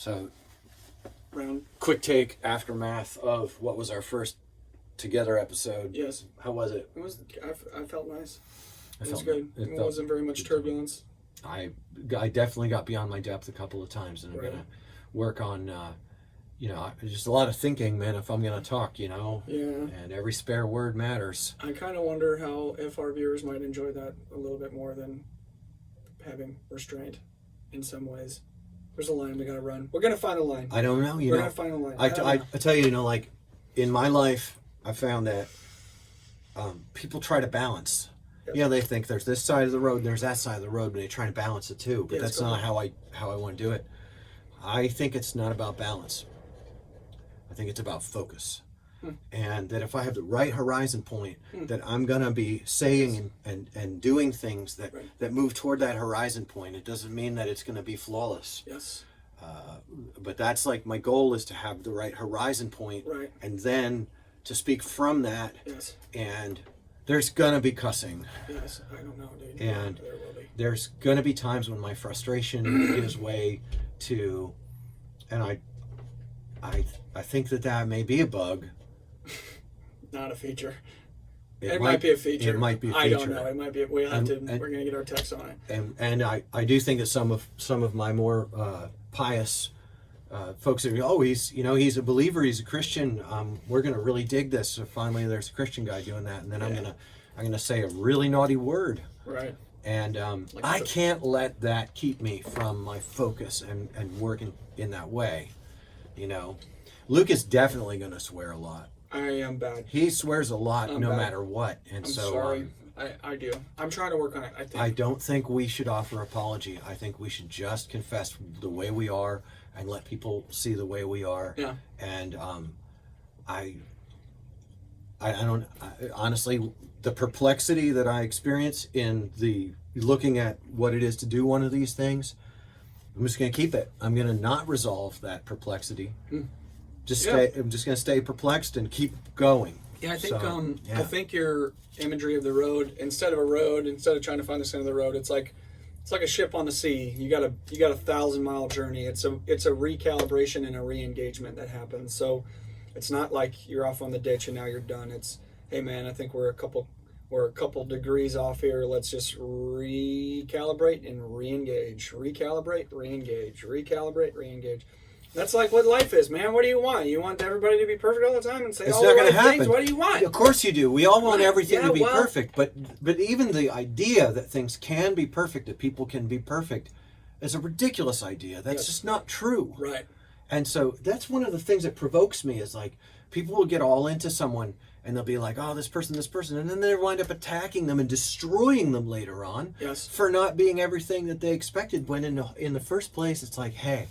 So, Round. quick take, aftermath of what was our first together episode. Yes. How was it? It was. I felt nice. It It was good. It wasn't very much turbulence. I definitely got beyond my depth a couple of times, and I'm Right. gonna work on, just a lot of thinking, man. If I'm gonna talk, Yeah. and every spare word matters. I kind of wonder if our viewers might enjoy that a little bit more than having restraint in some ways. There's a line we gotta run. We're gonna find a line. I don't know. We're gonna find a line. I tell you, like in my life, I found that people try to balance. Yes. Yeah, they think there's this side of the road and there's that side of the road, but they try to balance the two. But Yes, that's go not ahead. how I want to do it. I think it's not about balance. I think it's about focus. And that if I have the right horizon point, that I'm gonna be saying and doing things that, Right. that move toward that horizon point. It doesn't mean that it's gonna be flawless. Yes. But that's like my goal is to have the right horizon point, Right. and then to speak from that. Yes. And there's gonna be cussing. Yes. I don't know, dude. And There will be. there's gonna be times when my frustration gives way to, and I think that may be a bug. Not a feature. It It might be a feature. It might be a feature. I don't know. It might be. We'll have And- to. We're gonna get our text on it. And I do think that some of my more pious folks are, oh, he's a believer, he's a Christian. We're gonna really dig this. So finally, there's a Christian guy doing that, and then I'm gonna say a really naughty word, Right. and I can't let that keep me from my focus and working in that way. Luke is definitely gonna swear a lot. I am bad. He swears a lot, I'm no bad. matter what, and I'm so. sorry. I do. I'm trying to work on it. I think. I don't think we should offer apology. I think we should just confess the way we are and let people see the way we are. Yeah. And honestly, the perplexity that I experience in the looking at what it is to do one of these things, I'm just going to keep it. I'm going to not resolve that perplexity. I'm just going to stay perplexed and keep going. Yeah, I think So, yeah. I think your imagery of the road, instead of trying to find the center of the road, it's like a ship on the sea. You got a 1,000-mile journey. It's a recalibration and a re-engagement that happens. So it's not like you're off on the ditch and now you're done. It's, hey man, I think we're a couple degrees off here. Let's just recalibrate and re-engage. Recalibrate, re-engage. Recalibrate, re-engage. That's like what life is, man. What do you want? You want everybody to be perfect all the time and say It's all not the going right to happen. things? What do you want? Of course you do. We all want Right. everything Yeah, to be well- perfect, but even the idea that things can be perfect, that people can be perfect, is a ridiculous idea. That's Yes. just not true. Right. And so that's one of the things that provokes me is like people will get all into someone and they'll be like, oh, this person, and then they wind up attacking them and destroying them later on Yes. for not being everything that they expected. When in the first place, it's like, hey.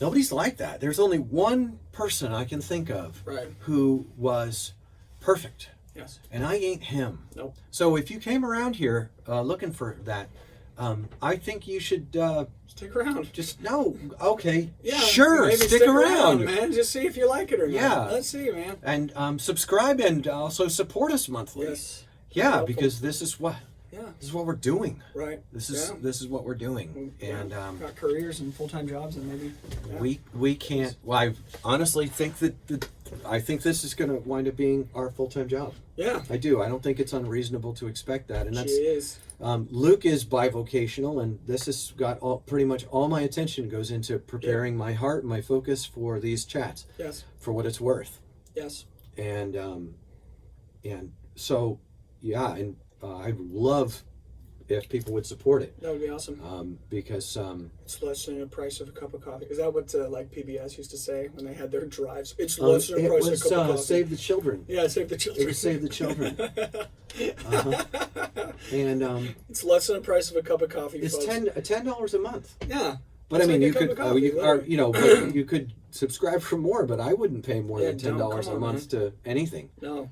Nobody's like that. There's only one person I can think of Right. who was perfect, Yes. and I ain't him. Nope. So if you came around here looking for that, I think you should Stick around. okay, Yeah. sure, maybe stick around. man. Just see if you like it or not. Yeah. Let's see, man. And subscribe and also support us monthly. Yes. Yeah, Helpful. because this is what we're doing. Right. This is what we're doing, and got careers and full-time jobs and maybe. Yeah. we can't. Well, I honestly think that I think this is going to wind up being our full-time job. Yeah. I do. I don't think it's unreasonable to expect that, and She that's is. Luke is bivocational, and this has got pretty much all my attention goes into preparing my heart, my focus for these chats. Yes. For what it's worth, Yes. and so yeah, and I'd love if people would support it, That would be awesome. because It's less than the price of a cup of coffee. Is that what like PBS used to say when they had their drives? It's less than the it price was of a cup of coffee. Save the Children. Yeah, save the children. It was Save the Children. And It's less than the price of a cup of coffee. it's folks. $10 a month. Yeah. But I It's mean, like a you cup could of coffee, but you could subscribe for more. But I wouldn't pay more Yeah, than $10 come a on, month to anything. No.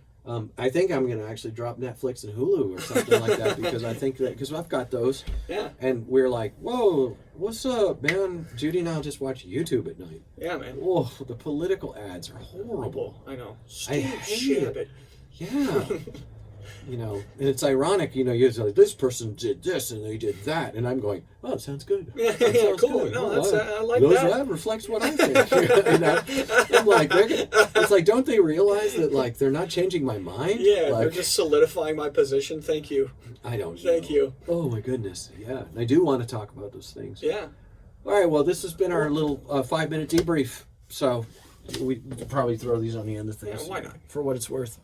I think I'm going to actually drop Netflix and Hulu or something like that because I think that because I've got those. Yeah. And we're like, whoa, what's up, man? Judy and I'll just watch YouTube at night. Yeah, man. Oh, the political ads are horrible. I know. I Steve hate Shabbat. Yeah. You know, and it's ironic, you know, you're like, this person did this and they did that, and I'm going, oh, it sounds good. Yeah, That sounds cool. good. No, Well, that's I like that reflects what I think. You know? I'm like, it's like, don't they realize that, like, they're not changing my mind? Yeah, like, they're just solidifying my position. Thank you. I don't Thank know. you. Oh, my goodness. Yeah, and I do want to talk about those things. Yeah. All right, well, this has been our little 5-minute debrief. So we probably throw these on the end of things. Yeah, why not? For what it's worth.